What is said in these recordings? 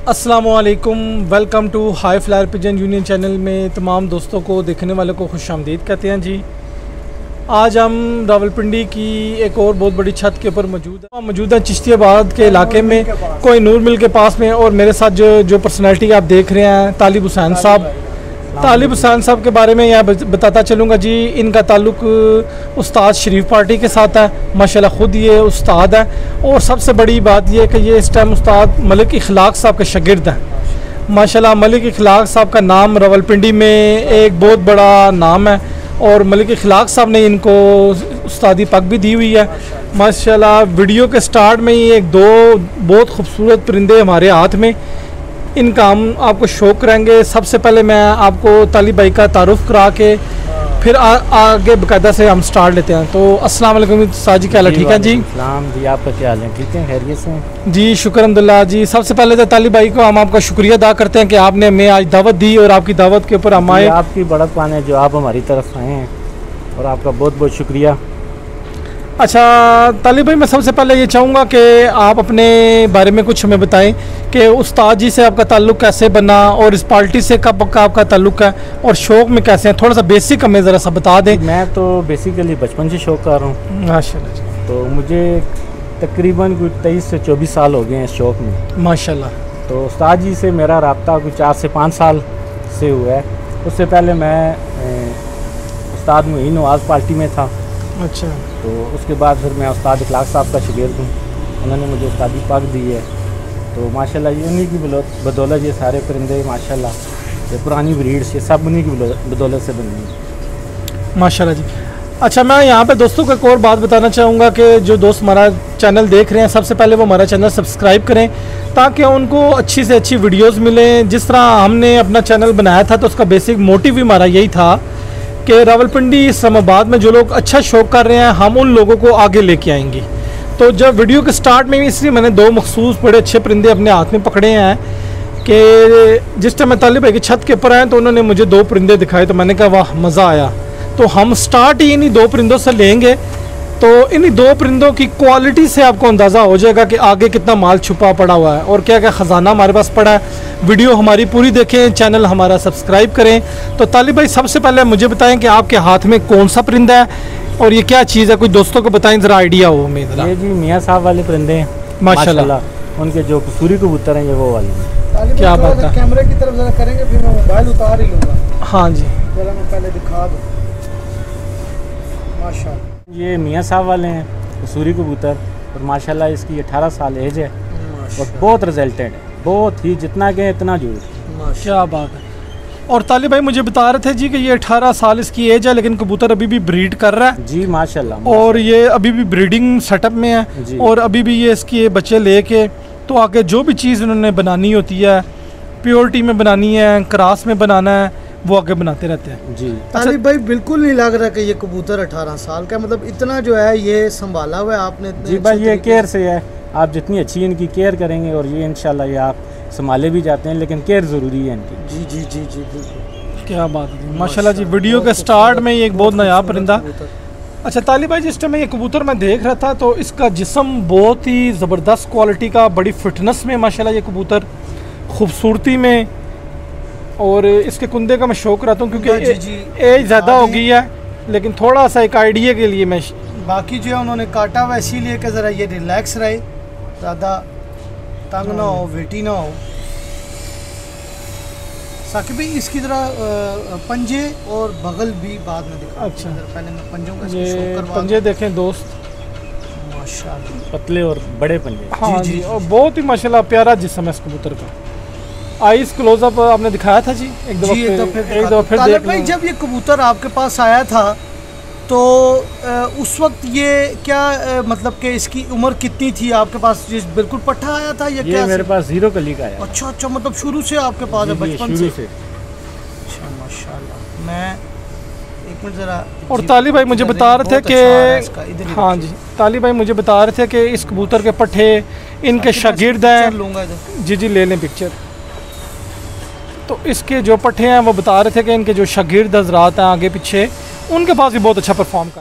अस्सलामुअलैकुम, welcome to high flyer pigeon union channel में तमाम दोस्तों को, देखने वालों को खुश आमदीद कहते हैं जी। आज हम रावलपिंडी की एक और बहुत बड़ी छत के ऊपर मौजूद है चिश्तियाबाद के इलाके में, कोई नूर मिल के पास में। और मेरे साथ जो पर्सनैलिटी आप देख रहे हैं, तालिब हुसैन साहब। तालिब हुसैन साहब के बारे में यहाँ बताता चलूँगा जी। इनका ताल्लुक़ उस्ताद शरीफ पार्टी के साथ है। माशाल्लाह ख़ुद ये उस्ताद है, और सबसे बड़ी बात ये है कि ये इस टाइम उस्ताद मलिक इखलाक साहब के शागिर्द हैं। माशाल्लाह मलिक इखलाक साहब का नाम रावलपिंडी में एक बहुत बड़ा नाम है, और मलिक इखलाक साहब ने इनको उस्तादी पग भी दी हुई है। माशाल्लाह वीडियो के स्टार्ट में ही एक दो बहुत खूबसूरत परिंदे हमारे हाथ में, इनका हम आपको शौक करेंगे। सबसे पहले मैं आपको तालिब भाई का तारुफ करा के फिर आगे बाकायदा से हम स्टार्ट लेते हैं। तो अस्सलाम वालेकुम साजी, क्या हाल है? ठीक है जी। जी, आपका क्या हाल है? ठीक है, खैरियत से जी, शुक्र अल्हम्दुलिल्लाह जी। सबसे पहले तो तालिब भाई को हम आपका शुक्रिया अदा करते हैं कि आपने हमें आज दावत दी, और आपकी दावत के ऊपर हम आए। आपकी बड़कपन है जो आप हमारी तरफ आए हैं, और आपका बहुत बहुत शुक्रिया। अच्छा तालिब भाई, मैं सबसे पहले ये चाहूँगा कि आप अपने बारे में कुछ हमें बताएं कि उस्ताद जी से आपका ताल्लुक़ कैसे बना, और इस पार्टी से कब का आपका ताल्लुक़ है, और शौक़ में कैसे हैं, थोड़ा सा बेसिक हमें ज़रा सा बता दें। मैं तो बेसिकली बचपन से शौक़ कर रहा हूँ माशाल्लाह जी। तो मुझे तकरीबन कोई 23 से 24 साल हो गए हैं इस शौक़ में माशाल्लाह। तो उस्ताद जी से मेरा रब्ता कोई 4 से 5 साल से हुआ है। उससे पहले मैं उस्ताद मुईन नवाज़ पार्टी में था। अच्छा। तो उसके बाद फिर मैं उस्ताद इखलाक साहब का शागिर्द हूँ, उन्होंने मुझे उस्तादी पग दी है। तो माशाल्लाह ये उन्हीं की बदौलत ये सारे परिंदे माशाल्लाह ये पुरानी ब्रीड से सब उन्हीं की बदौलत से बनी है माशाल्लाह जी। अच्छा, मैं यहाँ पे दोस्तों को एक और बात बताना चाहूँगा कि जो दोस्त हमारा चैनल देख रहे हैं, सबसे पहले वो हमारा चैनल सब्सक्राइब करें, ताकि उनको अच्छी से अच्छी वीडियोज़ मिलें। जिस तरह हमने अपना चैनल बनाया था, तो उसका बेसिक मोटिव भी हमारा यही था कि रावलपिंडी इस्लामाबाद में जो लोग अच्छा शौक़ कर रहे हैं, हम उन लोगों को आगे लेके आएंगे। तो जब वीडियो के स्टार्ट में भी इसलिए मैंने 2 मखसूस बड़े अच्छे परिंदे अपने हाथ में पकड़े हैं कि जिस टाइम मैं तालिब भाई की छत के ऊपर आए तो उन्होंने मुझे 2 परिंदे दिखाए, तो मैंने कहा वाह मज़ा आया। तो हम स्टार्ट ही इन्हीं 2 परिंदों से लेंगे। तो इन्हीं 2 परिंदों की क्वालिटी से आपको अंदाज़ा हो जाएगा कि आगे कितना माल छुपा पड़ा हुआ है, और क्या क्या ख़जाना हमारे पास पड़ा है। वीडियो हमारी पूरी देखें, चैनल हमारा सब्सक्राइब करें। तो तालिब भाई, सबसे पहले मुझे बताएं कि आपके हाथ में कौन सा परिंदा है, और ये क्या चीज़ है, कुछ दोस्तों को बताएं, ज़रा आइडिया हो हमें ज़रा। ये जी मियाँ साहब वाले परिंदे हैं माशाल्लाह। उनके जो कसूरी कबूतर हैं ये वो वाले। क्या बात है? कैमरे की तरफ ज़रा करेंगे, फिर मैं मोबाइल उतार ही लूँगा। हाँ जी, ज़रा मैं पहले दिखा दूँ। माशाल्लाह ये मियाँ साहब वाले हैं कसूरी कबूतर, और माशाल्लाह इसकी 18 साल एज है, और बहुत रिजल्टेड है, बहुत ही जितना कहें इतना झूठ। क्या बात है। और तालिब भाई मुझे बता रहे थे जी कि ये 18 साल इसकी एज है, लेकिन कबूतर अभी भी ब्रीड कर रहा है जी माशाल्लाह। और ये अभी भी ब्रीडिंग सेटअप में है, और अभी भी ये इसके बच्चे लेके तो आगे जो भी चीज़ उन्होंने बनानी होती है, प्योरिटी में बनानी है, क्रास में बनाना है, वो आगे बनाते रहते हैं जी। तालिब भाई बिल्कुल नहीं लग रहा कि ये कबूतर 18 साल का, मतलब इतना जो है ये संभाला हुआ है आपने जी भाई। ये केयर से है, आप जितनी अच्छी इनकी केयर करेंगे, और ये इंशाल्लाह ये आप संभाले भी जाते हैं, लेकिन केयर ज़रूरी है इनकी। जी जी जी जी बिल्कुल। क्या बात है माशाल्लाह जी। वीडियो के स्टार्ट में ही एक बहुत नया परिंदा। अच्छा तालिब भाई, जिस टाइम ये कबूतर मैं देख रहा था, तो इसका जिस्म बहुत ही ज़बरदस्त क्वालिटी का, बड़ी फिटनेस में माशाल्लाह ये कबूतर, खूबसूरती में, और इसके कुंदे का मैं शौक रहता हूँ क्योंकि एज ज़्यादा हो गई है, लेकिन थोड़ा सा एक आइडिया के लिए मैं बाकी जो है उन्होंने काटा हुआ इसीलिए कि ज़रा ये रिलैक्स रहे, ज़्यादा तंग ना हो, वेटी ना हो। साकिब भाई इसकी तरह पंजे और बगल भी बाद में दिखा। अच्छा, पहले मैं पंजों का ये पंजे देखें दोस्त, माशाल्लाह पतले और बड़े पंजे। हाँ जी, और बहुत ही माशाल्लाह प्यारा जिस्म है इस कबूतर का। आइस क्लोजअप आपने दिखाया था जी एक दफ़ा फिर देख भाई। जब ये कबूतर आपके पास आया था तो उस वक्त ये क्या मतलब कि इसकी उम्र कितनी थी आपके पास? बिल्कुल पट्ठा आया था या क्या? मेरे पास 0 कली का आया। अच्छा अच्छा, मतलब शुरू से आपके पास है, बचपन से? अच्छा माशाल्लाह। मैं एक मिनट ज़रा। और तालिब भाई मुझे बता रहे थे कि हाँ जी, तालिब भाई मुझे बता रहे थे कि इस कबूतर के पट्ठे इनके शागिर्द हैं। जी जी, ले लें पिक्चर। तो इसके जो पट्ठे हैं वो बता रहे थे कि इनके जो शागिर्द हजरात हैं आगे पीछे, उनके पास भी बहुत अच्छा परफॉर्म कर।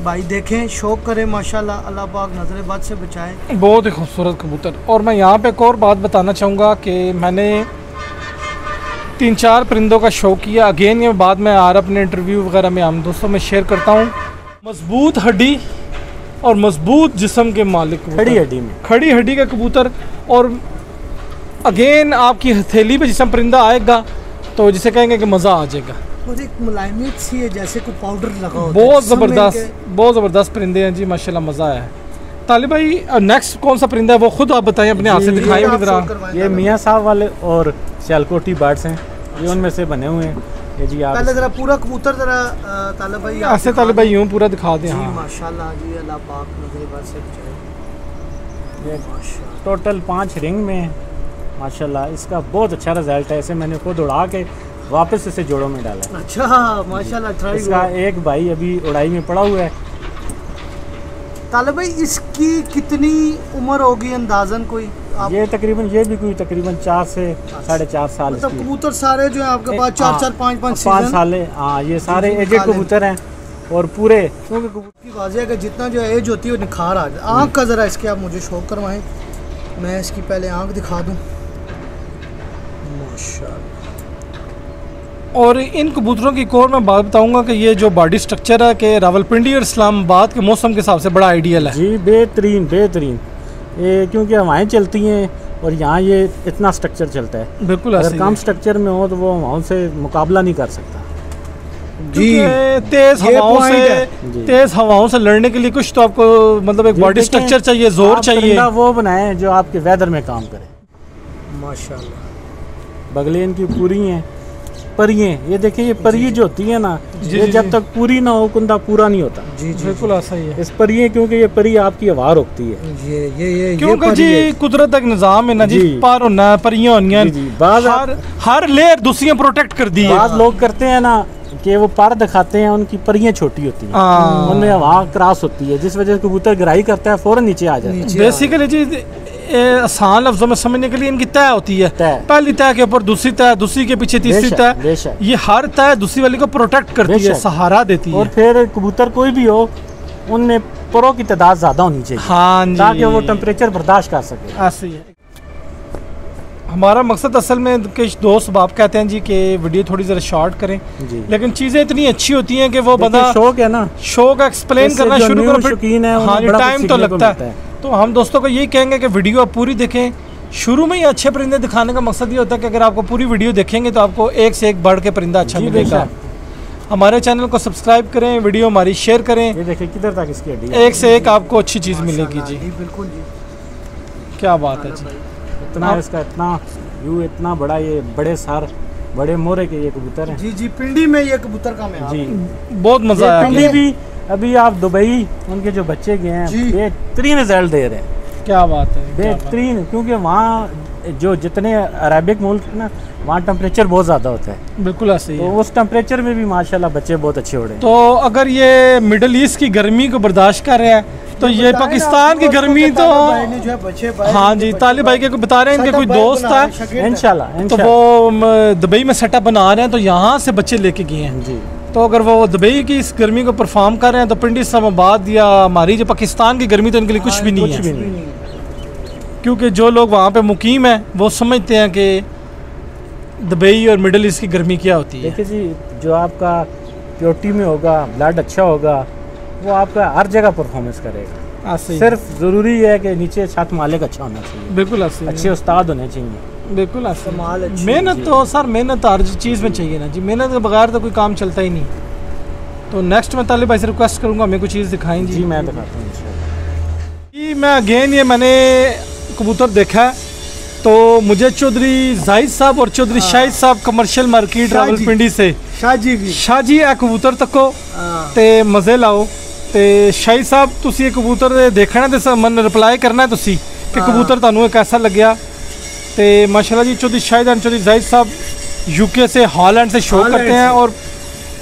भाई देखें, शौक करें माशाल्लाह, अल्लाह पाक नजर बद से बचाए। बहुत ही खूबसूरत कबूतर। और मैं यहाँ पे एक और बात बताना चाहूँगा कि मैंने 3-4 परिंदों का शौक किया। अगेन ये बात मैं आर अपने इंटरव्यू वगैरह में हम दोस्तों में शेयर करता हूँ। मजबूत हड्डी और मजबूत जिस्म के मालिक, खड़ी हड्डी में, खड़ी हड्डी का कबूतर। और अगेन आपकी हथेली पे जिसम परिंदा आएगा तो जिसे कहेंगे कि मज़ा आ जाएगा। और एक मुलायमियत सी है, जैसे कोई पाउडर लगा होता है। बहुत ज़बरदस्त परिंदे हैं जी, माशाल्लाह मज़ा आया है। तालिब भाई नेक्स्ट कौन सा परिंदा है वो खुद आप बताएं, अपने हाथ से दिखाएं जरा। ये मियाँ साहब वाले और सियालकोटी बर्ड्स हैं, ये उनमें से बने हुए हैं। ये जी आप पहले जरा पूरा कबूतर जरा तालिब भाई ऐसे, तालिब भाई यूँ पूरा दिखा दें। जी हाँ माशाल्लाह जी, अल्लाह पाक नजर बद से बचाए। ये टोटल 5 रिंग में है माशाल्लाह। इसका बहुत अच्छा रिजल्ट है। इसे मैंने खुद उड़ा के वापस इसे जोड़ों में डाला है। अच्छा माशाल्लाह। इसका एक भाई अभी उड़ाई में पड़ा हुआ है। तालिब भाई इसकी कितनी उम्र होगी अंदाजन कोई आप? ये भी तकरीबन 4 से 4.5 साल। मतलब कबूतर सारे जो है आपके पास 4-4, 5-5 साल है। हाँ, ये सारे एजेड कबूतर हैं और पूरे, क्योंकि कबूतर की वाज़ेह है कि जितना जो एज होती है वो निखार आ जाए। आँख का ज़रा इसके आप मुझे शौक करवाएं, मैं इसकी पहले आँख दिखा दूँ। माशाल्लाह। और इन कबूतरों की एक और मैं बात बताऊंगा कि ये जो बॉडी स्ट्रक्चर है कि रावलपिंडी और इस्लामाबाद के मौसम के हिसाब से बड़ा आइडियल है जी। बेहतरीन ये, क्योंकि हवाएं चलती हैं और यहाँ ये इतना स्ट्रक्चर चलता है। बिल्कुल, अगर कम स्ट्रक्चर में हो तो वो हवाओं से मुकाबला नहीं कर सकता जी। तेज हवाओं से लड़ने के लिए कुछ तो आपको मतलब एक बॉडी स्ट्रक्चर चाहिए, जोर चाहिए। वो बनाए जो आपके वेदर में काम करे। माशाल्लाह। बगले इनकी पूरी हैं, परियां। ये देखिए, ये परी जो होती है ना, ये जब तक पूरी ना हो कुंदा पूरा नहीं होता। जी बिल्कुल ऐसा ही है। इस परियां, क्योंकि ये परी आपकी हवा रोकती है। क्योंकि जी कुदरत का निज़ाम है ना जी, पार होना परियां होनी, हर लेयर दूसरियां प्रोटेक्ट कर दी है। बाद लोग करते हैं ना कि वो पर दिखाते हैं, उनकी परियां छोटी होती हैं, उनमें हवा क्रॉस होती है, जिस वजह से कबूतर गिराई करता है, फौरन नीचे आ जाता है। बेसिकली जी आसान लफ्जों में समझने के लिए इनकी तय होती है। पहली तय के ऊपर दूसरी तय, दूसरी के पीछे तीसरी तय। ये हर तय दूसरी वाली को प्रोटेक्ट करती है, सहारा देती है। और फिर कबूतर कोई भी हो, उनमें परों की तादाद ज्यादा होनी चाहिए। हाँ जी, ताकि वो टेम्परेचर बर्दाश्त कर सके। ऐसे ही है हमारा मकसद। असल में कुछ दोस्त बाप कहते हैं जी कि वीडियो थोड़ी ज़रा शॉर्ट करें जी, लेकिन चीज़ें इतनी अच्छी होती हैं कि वो बंदा शौक है ना, शौक एक्सप्लेन करना शुरू करो, हाँ टाइम तो लगता है। तो हम दोस्तों को यही कहेंगे कि वीडियो आप पूरी देखें। शुरू में ही अच्छे परिंदे दिखाने का मकसद ये होता है कि अगर आपको पूरी वीडियो देखेंगे तो आपको एक से एक बढ़ के परिंदा अच्छा मिलेगा। हमारे चैनल को सब्सक्राइब करें, वीडियो हमारी शेयर करें। ये देखिए किधर तक इसकी हड्डी, एक से एक आपको अच्छी चीज़ मिलेगी जी। बिल्कुल जी, क्या बात है जी। इतना इसका इतना बड़ा, ये बड़े सार, बड़े मोरे के ये कबूतर हैं जी। पिंडी में ये कबूतर का मैं जी, बहुत मजा आया। पिंडी भी अभी आप दुबई, उनके जो बच्चे गए हैं बेहतरीन रिजल्ट दे रहे हैं। क्या बात है, बेहतरीन। क्योंकि वहाँ जो जितने अरबिक मुल्क है ना, वहाँ टेम्परेचर बहुत ज़्यादा होता है। बिल्कुल ऐसे ही तो उस टेम्परेचर में भी माशाल्लाह बच्चे बहुत अच्छे उड़े। तो अगर ये मिडल ईस्ट की गर्मी को बर्दाश्त कर रहे हैं तो ये पाकिस्तान की गर्मी तो हाँ जी। तालिब भाई के बता रहे हैं इनके कोई दोस्त है इंशाल्लाह, तो वो दुबई में सेटअप बना रहे हैं, तो यहाँ से बच्चे लेके गए हैं जी। तो अगर वो दुबई की इस गर्मी को परफॉर्म कर रहे हैं तो पिंडी इस्लामाबाद या हमारी जो पाकिस्तान की गर्मी तो इनके लिए कुछ भी नहीं है। क्योंकि जो लोग वहाँ पे मुकीम हैं वो समझते हैं कि दुबई और मिडल ईस्ट की गर्मी क्या होती है। देखिए जी, जो आपका प्योरिटी में होगा, ब्लड अच्छा होगा, वो आपका हर जगह परफॉर्मेंस करेगा। सिर्फ ज़रूरी है कि नीचे छत मालिक अच्छा होना चाहिए। बिल्कुल अच्छे उस्ताद होने चाहिए। बिल्कुल मेहनत तो सर, मेहनत हर चीज़ में चाहिए ना जी। मेहनत के बगैर तो कोई काम चलता ही नहीं। तो नेक्स्ट मैं तालिब भाई से रिक्वेस्ट करूँगा हमें कोई चीज़ दिखाएं जी। मैं दिखाता हूँ जी। मैं अगेन ये मैंने कबूतर देखा है तो मुझे चौधरी जाहिद साहब और चौधरी शाहिद साहब कमर्शियल मार्केट रावलपिंडी से शाह जी आ कबूतर तको ते मज़े लाओ। ते शाहिद साहब तुसी ये कबूतर देखना है तो मन रिप्लाई करना है तुसी कि कबूतर तुहानू कैसा लग्या। तो माशाल्लाह जी चौधरी शाहिद एंड चौधरी जाहिद साहब यूके से, हॉलैंड से शो करते हैं और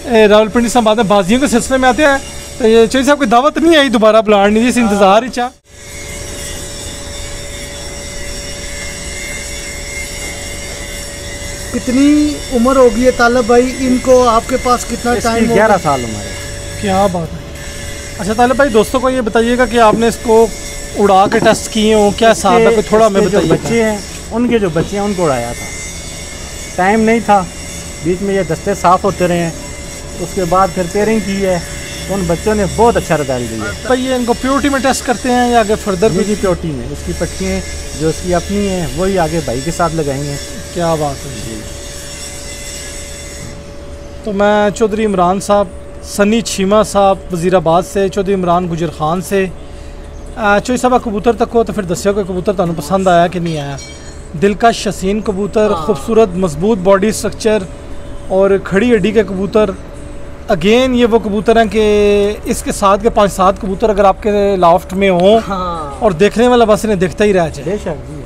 रावलपिंडी से बाद में बाजियों के सिलसिले में आते हैं। तो ये चौधरी साहब की दावत नहीं आई दोबारा बुलाने जी, इस इंतज़ार ही चाह। कितनी उम्र होगी है तालिब भाई इनको? आपके पास कितना टाइम? 11 साल उम्र है। क्या बात है। अच्छा तालिब भाई, दोस्तों को ये बताइएगा कि आपने इसको उड़ा के टेस्ट किए हो, क्या हिसाब है, कोई थोड़ा हमें बताइए। बच्चे हैं उनके जो बच्चे हैं उनको उड़ाया था, टाइम नहीं था, बीच में ये दस्ते साफ़ होते रहे हैं, उसके बाद फिर पेयरिंग की है, तो उन बच्चों ने बहुत अच्छा रिजल्ट दिया। भाई ये इनको प्योरिटी में टेस्ट करते हैं या आगे फर्दर भी? जी प्योरिटी में, उसकी पट्टियाँ जो उसकी अपनी हैं वही आगे भाई के साथ लगाई हैं। क्या बात है जी। तो मैं चौधरी इमरान साहब, सनी छीमा साहब वज़ीराबाद से, चौधरी इमरान गुजर खान से। चौधरी साहब कबूतर तक हो तो फिर दस्यो कि कबूतर तुहानू पसंद आया कि नहीं आया। दिलकश हसीन कबूतर, खूबसूरत मजबूत बॉडी स्ट्रक्चर और खड़ी हड्डी के कबूतर। अगेन ये वो कबूतर हैं कि इसके साथ के 5-7 कबूतर अगर आपके लॉफ्ट में हों और देखने वाला बस इन्हें देखता ही रह जाए। बेशक जी,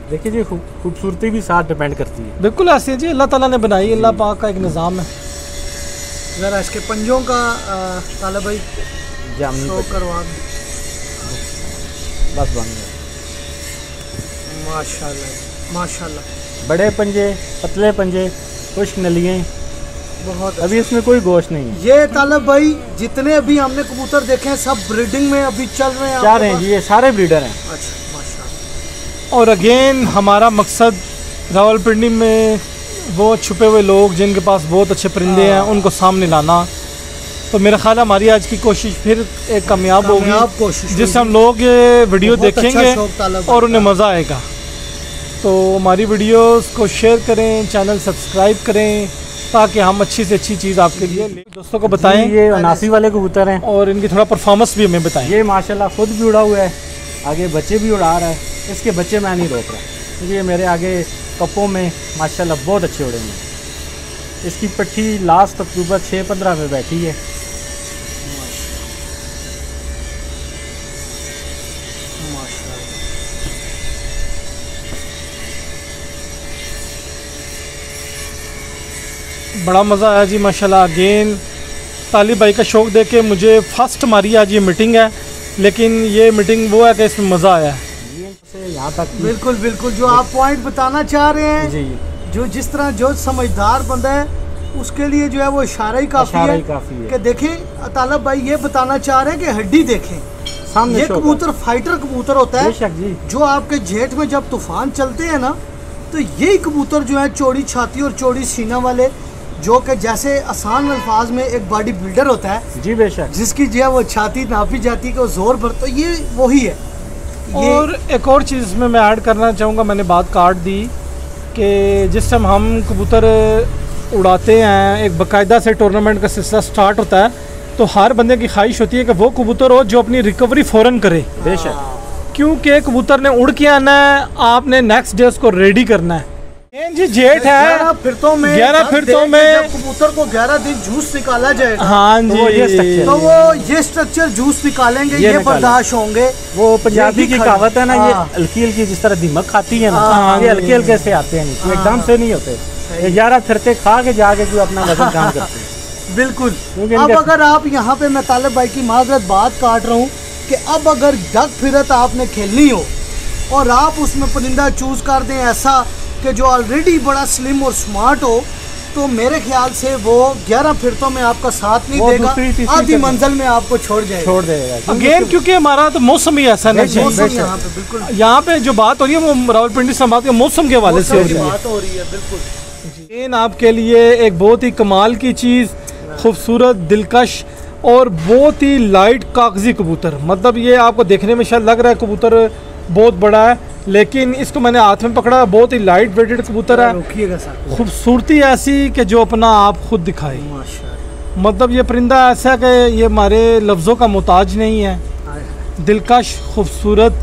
देखिए जी खूबसूरती भी साथ डिपेंड करती है। बिल्कुल ऐसे जी, अल्लाह ताला ने बनाई, अल्लाह पाक का एक निज़ाम है। ज़रा इसके पंजों का तालिब भाई जामनी शो करवा दें। बस बन गया, माशाल्लाह माशाल्लाह। बड़े पंजे, पतले पंजे, खुश्क नलियाँ, बहुत अभी इसमें कोई गोश्त नहीं है। ये तालिब भाई जितने अभी हमने कबूतर देखे हैं सब ब्रीडिंग में अभी चल रहे हैं? क्या रहे हैं जी, ये सारे ब्रीडर हैं। अच्छा माशाल्लाह। और अगेन हमारा मकसद रावलपिंडी में वो छुपे हुए लोग जिनके पास बहुत अच्छे परिंदे हैं उनको सामने लाना। तो मेरा ख्याल है हमारी आज की कोशिश फिर एक कामयाब होगी, जिससे हम लोग ये वीडियो देखेंगे और उन्हें मज़ा आएगा। तो हमारी वीडियोस को शेयर करें, चैनल सब्सक्राइब करें ताकि हम अच्छी से अच्छी चीज़ आपके लिए दोस्तों को बताएं। ये 79 वाले कबूतर हैं और इनकी थोड़ा परफॉर्मेंस भी हमें बताएं। ये माशाल्लाह खुद भी उड़ा हुआ है, आगे बच्चे भी उड़ा रहा है। इसके बच्चे मैं नहीं रोक रहा क्योंकि ये मेरे आगे कपों में माशाल्लाह बहुत अच्छे उड़े हैं। इसकी पट्टी लास्ट अक्टूबर 6-15 में बैठी है। बड़ा मज़ा आया जी माशाल्लाह। अगेन तालिब भाई का शौक़ देख के मुझे फर्स्ट हमारी आज ये मीटिंग है, लेकिन ये मीटिंग वो है कि इसमें मज़ा आया है। यहाँ तक बिल्कुल बिल्कुल जो आप पॉइंट बताना चाह रहे हैं जी, जो जिस तरह जो समझदार बंदा है उसके लिए जो है वो इशारा ही काफ़ी है कि देखें। तालिब भाई ये बताना चाह रहे हैं कि हड्डी देखें सामने। ये कबूतर फाइटर कबूतर होता है जी। जो आपके जेठ में जब तूफान चलते हैं ना, तो यही कबूतर जो है चौड़ी छाती और चौड़ी सीना वाले, जो कि जैसे आसान अल्फाज में एक बॉडी बिल्डर होता है जी बेशक, जिसकी जो है वो छाती नापी जाती है कि वो जोर भर, तो ये वही है। और एक और चीज़ इसमें मैं ऐड करना चाहूँगा, मैंने बात काट दी कि जिस टाइम हम कबूतर उड़ाते हैं एक बाकायदा से टूर्नामेंट का सिलसिला स्टार्ट होता है, तो हर बंदे की ख्वाहिश होती है कि वो कबूतर हो जो अपनी रिकवरी फ़ौरन करे। बेशक, क्योंकि कबूतर ने उड़ के आना है, आपने नेक्स्ट डे उसको रेडी करना है। जी जेठ है 11 फिरतों में जब कबूतर को 11 दिन जूस निकाला जाएगा, हाँ जी, तो वो ये स्ट्रक्चर जूस निकालेंगे, ये बर्दाश्त होंगे। वो पंजाबी की कहावत है ना, ये हल्की हल्की जिस तरह दीमक खाती है ना, ये हल्के हल्के से आते हैं, एकदम से नहीं होते। 11 फिरते खा के जाके जो अपना वजन काम करते हैं। बिल्कुल। अब अगर आप यहाँ पे, मैं तालिब भाई की माजरत बात काट रहा हूँ कि अब अगर डक फिरत आपने खेलनी हो और आप उसमें परिंदा चूज कर दें ऐसा कि जो ऑलरेडी बड़ा स्लिम और स्मार्ट हो, तो मेरे ख्याल से वो 11 फिरतों में आपका साथ नहीं देगा, आधी मंजिल में आपको छोड़ देगा। अगेन क्योंकि हमारा तो मौसम ही ऐसा नहीं है यहाँ पे। बिल्कुल, यहाँ पे जो बात हो रही है वो रावलपिंडी से बात मौसम के हवाले से बात हो रही है। बिल्कुल, अगेन आपके लिए एक बहुत ही कमाल की चीज़, खूबसूरत, दिलकश और बहुत ही लाइट कागजी कबूतर। मतलब ये आपको देखने में शायद लग रहा है कबूतर बहुत बड़ा है, लेकिन इसको मैंने हाथ में पकड़ा, बहुत ही लाइट वेटेड कबूतर है। खूबसूरती ऐसी कि जो अपना आप खुद दिखाए। मतलब ये परिंदा ऐसा है कि ये हमारे लफ्ज़ों का मोहताज नहीं है। दिलकश, खूबसूरत,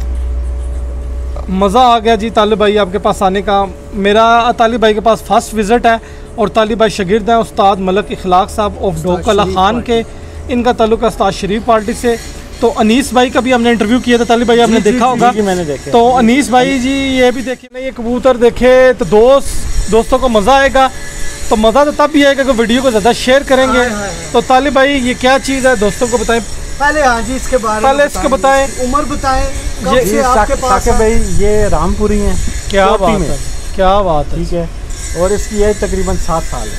मज़ा आ गया जी तालिब भाई आपके पास आने का। मेरा तालिब भाई के पास फर्स्ट विज़िट है और तालिब भाई शागिर्द हैं उस्ताद मलक इखलाक साहब ऑफ ढोकला खान के। इनका ताल्लुक है उस्ताद शरीफ पार्टी से। तो अनीस भाई का भी हमने इंटरव्यू किया था, तालिब भाई आपने देखा होगा। मैंने देखा। तो अनीस भाई जी ये भी देखे ना, ये कबूतर देखे तो दोस्तों को मज़ा आएगा। तो मज़ा तो तब भी आएगा कि वीडियो को ज़्यादा शेयर करेंगे। तो तालिब भाई ये क्या चीज़ है दोस्तों को बताएं पहले। हाँ जी, इसके बारे में पहले इसके बताएं, उम्र बताएं। ये साकिब भाई ये रामपुरी हैं। क्या बात है, क्या बात है। ठीक है, और इसकी एज तकरीबन 7 साल है।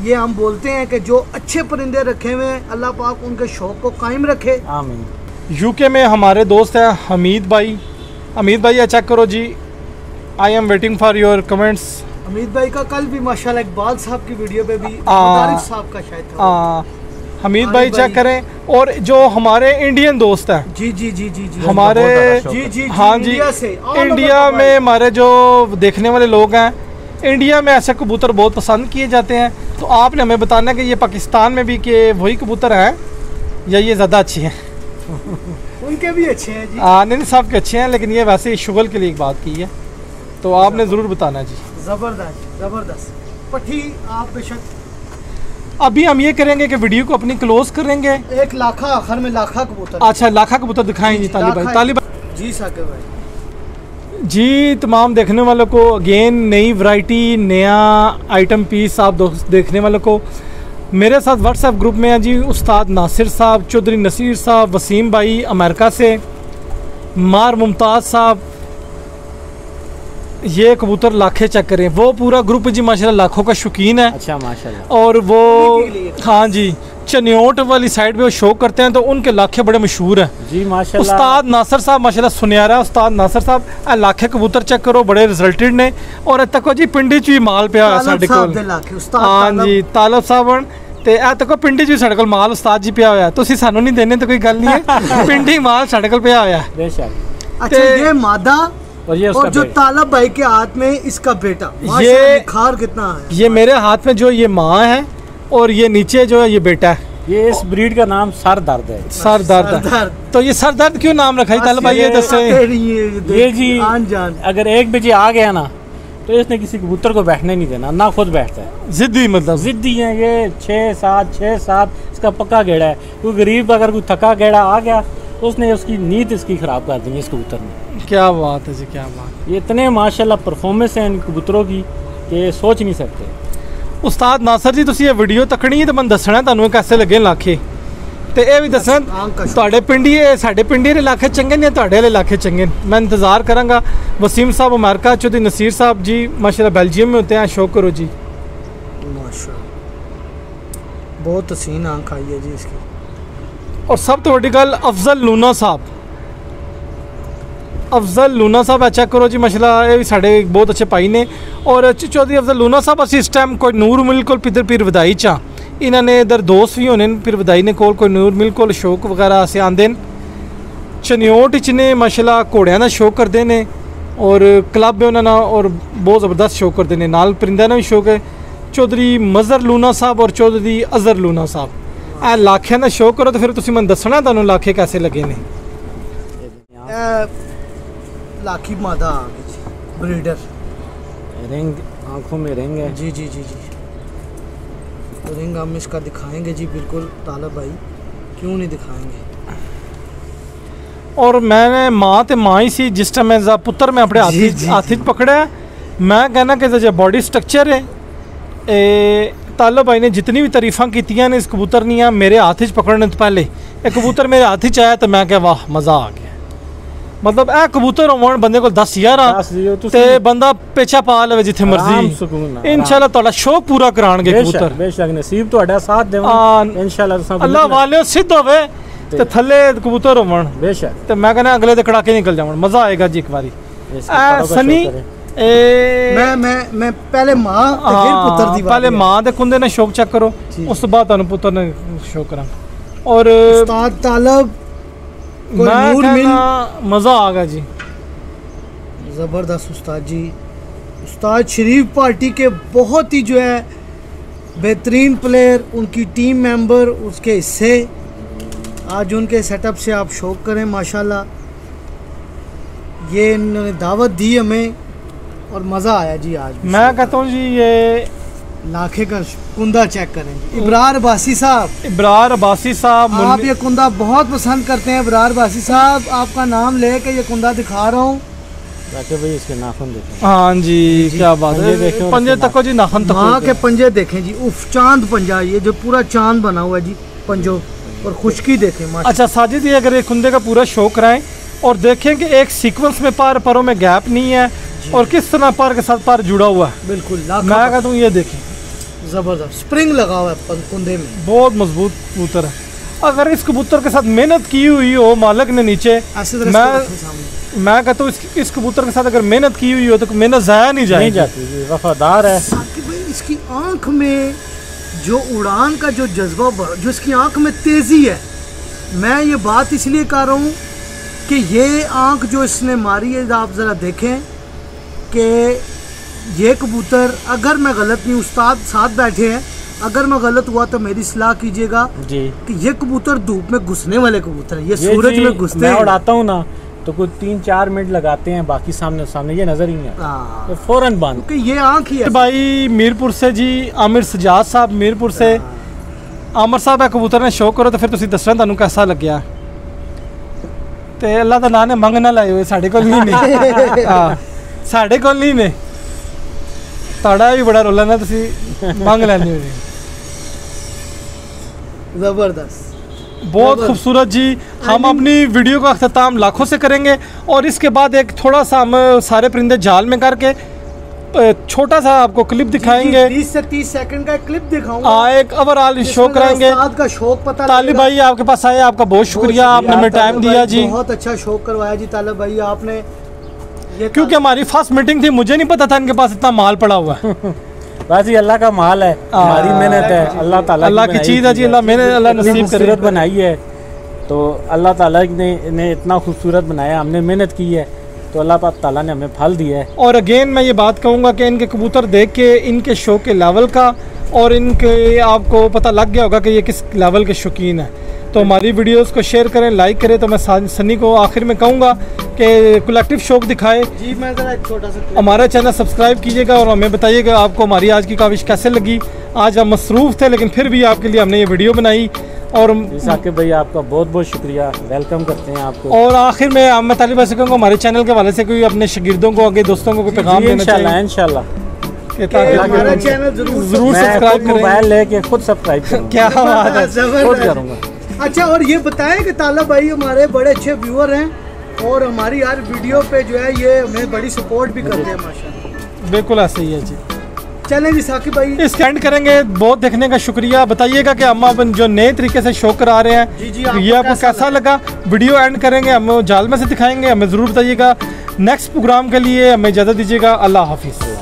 ये हम बोलते हैं कि जो अच्छे परिंदे रखे हुए हैं अल्लाह पाक उनके शौक़ को कायम रखे। आमीन। यूके में हमारे दोस्त हैं हमीद भाई। हमीद भाई ये चेक करो जी, I am waiting for your comments. Hamid भाई का कल भी माशाल्लाह इकबाल साहब की वीडियो पे भी मुतारिफ साहब का शायद था। हमीद भाई चेक करें। और जो हमारे इंडियन दोस्त हैं जी जी जी जी जी हमारे जी हाँ जी इंडिया में हमारे जो देखने वाले लोग हैं, इंडिया में ऐसे कबूतर बहुत पसंद किए जाते हैं। तो आपने हमें बताना है कि ये पाकिस्तान में भी कि वही कबूतर हैं या ये ज़्यादा अच्छे हैं? उनके भी अच्छे हैं जी। नहीं सब के अच्छे हैं, लेकिन ये वैसे ही शुगल के लिए एक बात की है, तो आपने ज़रूर बताना है जी। ज़बरदस्त ज़बरदस्त पट्टी आप बेशक। अभी हम ये करेंगे कि वीडियो को अपनी क्लोज करेंगे। एक लाखा आखिर में लाखा कबूतर। अच्छा लाखा कबूतर दिखाएं जी तालिब भाई। तालिब जी साकिब भाई जी, तमाम देखने वालों को अगेन नई वैरायटी, नया आइटम पीस आप देखने वालों को मेरे साथ व्हाट्सएप ग्रुप में है जी उस्ताद नासिर साहब, चौधरी नसीर साहब, वसीम भाई अमेरिका से, मार मुमताज़ साहब। ये कबूतर लाखे चेक करें, वो पूरा ग्रुप जी माशाल्लाह लाखों का शौकीन है। अच्छा माशाल्लाह। और वो हाँ जी चनियोट वाली साइड पे वो शो करते हैं, तो उनके लाखे बड़े मशहूर हैं जी माशाल्लाह। उस्ताद नासिर साहब माशाल्लाह सुनियारा उस्ताद नासिर साहब लाखे कबूतर चेक करो, बड़े रिजल्टेड ने। और तक जी पिंडी च भी माल पिया होया साडे कोल। हाँ जी तालब साहब ਤੇ ਇਹ ਤੱਕੋ ਪਿੰਡੀ 'ਚ ਵੀ ਸਾਡੇ ਕੋਲ ਮਾਲ ਉਸਤਾਦ ਜੀ ਪਿਆ ਹੋਇਆ, ਤੁਸੀਂ ਸਾਨੂੰ ਨਹੀਂ ਦੇਣੇ ਤਾਂ ਕੋਈ ਗੱਲ नहीं है। पिंडी माल ਸਾਡੇ ਕੋਲ ਪਿਆ ਹੋਇਆ। बेशक। अच्छा ये मादा और जो तालब भाई के हाथ में इसका बेटा, ये निखार कितना है। ये मेरे हाथ में जो ये माँ है और ये नीचे जो है ये बेटा है। ये इस ब्रीड का नाम सर दर्द है। सर दर्द। तो ये सर दर्द क्यों नाम रखा है तालब भाई, ये दसे। ये जी अगर एक बजे आ गया ना तो इसने किसी कबूतर को बैठने नहीं देना, ना खुद बैठता है। जिद्दी मतलब जिद्दी है ये। 6-7 इसका पक्का गेड़ा है। कोई गरीब अगर कोई थका गेड़ा आ गया तो उसने उसकी नींद इसकी ख़राब कर दी इस कबूतर ने। क्या बात है जी, क्या बात। ये इतने माशाल्लाह परफॉर्मेंस है इन कबूतरों की कि सोच नहीं सकते। उस्ताद नासिर जी तुसी ये वीडियो तकनी है तो मैं दसना तुहानू कैसे लगे लाखे, तो ये भी दसना तुहाडे पिंडी साडे पिंडी दे लाखे चंगे ने तुहाडे वाले लाखे चंगे। मैं इंतज़ार करांगा। वसीम साहब अमेरिका, चौधरी नसीर साहब जी माशाल्लाह बेल्जियम में होते हैं, शो करो जी। माशाल्लाह बहुत हसीन आँख आई है जी इसकी। और सब तो बड़ी गल अफजल लूना साहब, अफजल लूना साहब चेक करो जी माशाल्लाह, ये भी साढ़े बहुत अच्छे भाई ने। और चौधरी अफजल लूना साहब असी इस टाइम कोई नूर मिल को पिदर पीर वधाई चा, इन्होंने इधर दोस्त भी होने फिर वधाई ने कोल कोई नूर मिल को शौक वगैरह से आंदे न। चनियोट च ने माशाल्लाह घोड़ियां दा शौक करते हैं और क्लब है उन्होंने और बहुत ज़बरदस्त शौक करते हैं। नाल परिंदा का भी शौक है। चौधरी मज़र लूना साहब और चौधरी अज़हर लूना साहब ए लाखियां का शौक करो तो फिर तुसीं मैं दसना तुहानू लाखे कैसे लगे ने। लाखी मादा आ गई जी, ब्रीडर। रिंग आंखों में रिंग है जी जी जी जी। तो रिंग हम इसका दिखाएंगे जी बिल्कुल तालब भाई, क्यों नहीं दिखाएंगे। और मैंने माँ तो माँ ही सी जिस टाइम मैं पुत्र मैं अपने हाथी पकड़ा है। मैं कहना कि जो बॉडी स्ट्रक्चर है तालब भाई ने जितनी भी तारीफा कीतियां ने इस कबूतर निया मेरे हाथ पकड़ने तो पहले एक कबूतर मेरे हाथ च आया तो मैं क्या वाह मज़ा आ गया। मतलब ए कबूतर होवन बंदे को 10 11 ते बंदा पेचा पा ले जिथे मर्जी। इंशाल्लाह तुहाडा शौक पूरा कराणगे कबूतर। बेशक नसीब तुहाडा साथ देवा इंशाल्लाह। अल्लाह वाले सिद्ध होवे ते थल्ले कबूतर होवन बेशक, ते मैं कहना अगले दे कड़ाके निकल जावन, मज़ा आएगा जी एक बारी। सनी मैं पहले मां ते फिर पुत्र दी पहले मां दे कुंदे ने शौक चेक करो, उस तो बाद तुहानू पुत्र ने शौक करा। और उस्ताद तालब मज़ा आ गया जी, ज़बरदस्त उस्ताद जी। उस्ताद शरीफ पार्टी के बहुत ही जो है बेहतरीन प्लेयर, उनकी टीम मेंबर, उसके हिस्से आज उनके सेटअप से आप शौक करें माशाल्लाह। ये इन्होंने दावत दी हमें और मज़ा आया जी। आज मैं कहता हूँ जी ये लाखे का कुंदा चेक करें। इब्रार अब्बासी साहब, इब्रार अब्बासी साहब आप ये कुंदा बहुत पसंद करते हैं। इब्रार अब्बासी साहब आपका नाम लेके ये कुंदा दिखा रहा हूँ। भाई इसके नाखून देखें। हाँ जी क्या बात है, पंजे तक जी नाखून तक। हाँ के पंजे देखें जी, उफ चांद पंजा, ये जो पूरा चांद बना हुआ है जी पंजों और खुशकी देखें। अच्छा साजिद ये अगर एक कुंदे का पूरा शौक कराएं और देखें कि एक सीक्वेंस में परों में गैप नहीं है और किस तरह पर के साथ पर जुड़ा हुआ है। बिल्कुल मैं कहता हूँ ये देखें जबरदस्त स्प्रिंग लगा हुआ है कुंदे में, बहुत मजबूत कबूतर है। अगर इस कबूतर के साथ मेहनत की हुई हो मालिक ने नीचे, मैं कहता हूँ इस कबूतर के साथ अगर मेहनत की हुई हो तो मेहनत ज़ाया नहीं जाती, वफादार है। साकिब भाई इसकी आंख में जो उड़ान का जो जज्बा, जो इसकी आंख में तेज़ी है, मैं ये बात इसलिए कर रहा हूँ कि ये आंख जो इसने मारी है, आप ज़रा देखें कि ये कबूतर, अगर मैं गलत नहीं, उस्ताद साथ बैठे हैं, अगर मैं गलत हुआ तो मेरी सलाह कीजिएगा जी, कि ये कबूतर धूप में घुसने वाले कबूतर है, ये सूरज में घुसते हैं। मैं उड़ाता हूँ ना तो कुछ 3-4 मिनट लगाते हैं, बाकी सामने ये नजर ही नहीं आता, तो फौरन बंद, क्योंकि ये आंख ही है। भाई मीरपुर से जी आमिर सजाद साहब मीरपुर से, आमिर साहब कबूतर ने शौक करो तो फिर तुम दसना तुहानू कैसा लग्या, ते अल्लाह दा नाम ने मंग ना लाए हुए, साढ़े कोल नहीं ने, हाँ साढ़े कोल नहीं ने, ताड़ा भी बड़ा रोला ना तुसी मंग लैंदे हो। जबरदस्त, बहुत खूबसूरत जी। हम अपनी वीडियो का अख्ताम लाखों से करेंगे और इसके बाद एक थोड़ा सा हम सारे परिंदे जाल में करके छोटा सा आपको क्लिप दिखाएंगे, 20 से 30 सेकंड का क्लिप दिखाऊंगा, एक ओवरऑल शो कराएंगे। का शौक पता तालिब भाई आपके पास आए, आपका बहुत शुक्रिया, आपने हमें टाइम दिया जी, बहुत अच्छा शौक करवाया जी तालिब भाई आपने, क्योंकि हमारी फर्स्ट मीटिंग थी, मुझे नहीं पता था इनके पास इतना माल पड़ा हुआ है। बस ये अल्लाह का माल है, हमारी मेहनत है, अल्लाह ताला अल्लाह की चीज़ है जी, अल्लाह मेहनत अल्लाह नसीब खूबसूरत बनाई है, तो अल्लाह ताला ने इतना खूबसूरत बनाया, हमने मेहनत की है तो अल्लाह ताला ने हमें फल दिया है। और अगेन मैं ये बात कहूँगा कि इनके कबूतर देख के इनके शो के लेवल का और इनके आपको पता लग गया होगा कि ये किस लेवल के शौकीन है। तो हमारी वीडियोस को शेयर करें, लाइक करें। तो मैं सनी को आखिर में कहूँगा कि कलेक्टिव शौक दिखाए जी। मैं ज़रा एक छोटा सा हमारा चैनल सब्सक्राइब कीजिएगा और हमें बताइएगा आपको हमारी आज की काविश कैसे लगी। आज हम मसरूफ़ थे लेकिन फिर भी आपके लिए हमने ये वीडियो बनाई। और साकिब भाई आपका बहुत बहुत शुक्रिया, वेलकम करते हैं आपको। और आखिर में मैं तालिब भाई से कहूँगा हमारे चैनल के हवाले से कोई अपने शागिर्दों को, आगे दोस्तों को कोई पैगाम देना चाहिए। इंशाल्लाह हमारा चैनल जरूर सब्सक्राइब करें, मोबाइल लेके खुद सब्सक्राइब करूँगा। क्या बात है, खुद करूँगा। अच्छा, और ये बताएं कि तालिब भाई हमारे बड़े अच्छे व्यूअर हैं और हमारी हर वीडियो पे जो है ये हमें बड़ी सपोर्ट भी करते हैं माशाल्लाह। बिल्कुल ऐसे ही है जी। चलें जी साकिब भाई, इस एंड करेंगे। बहुत देखने का शुक्रिया। बताइएगा कि हम अपन जो नए तरीके से शो करा रहे हैं जी, ये आपको कैसा लगा। वीडियो एंड करेंगे, हम जाल में से दिखाएंगे, हमें ज़रूर बताइएगा। नेक्स्ट प्रोग्राम के लिए हमें इजाज़त दीजिएगा। अल्लाह हाफिज़।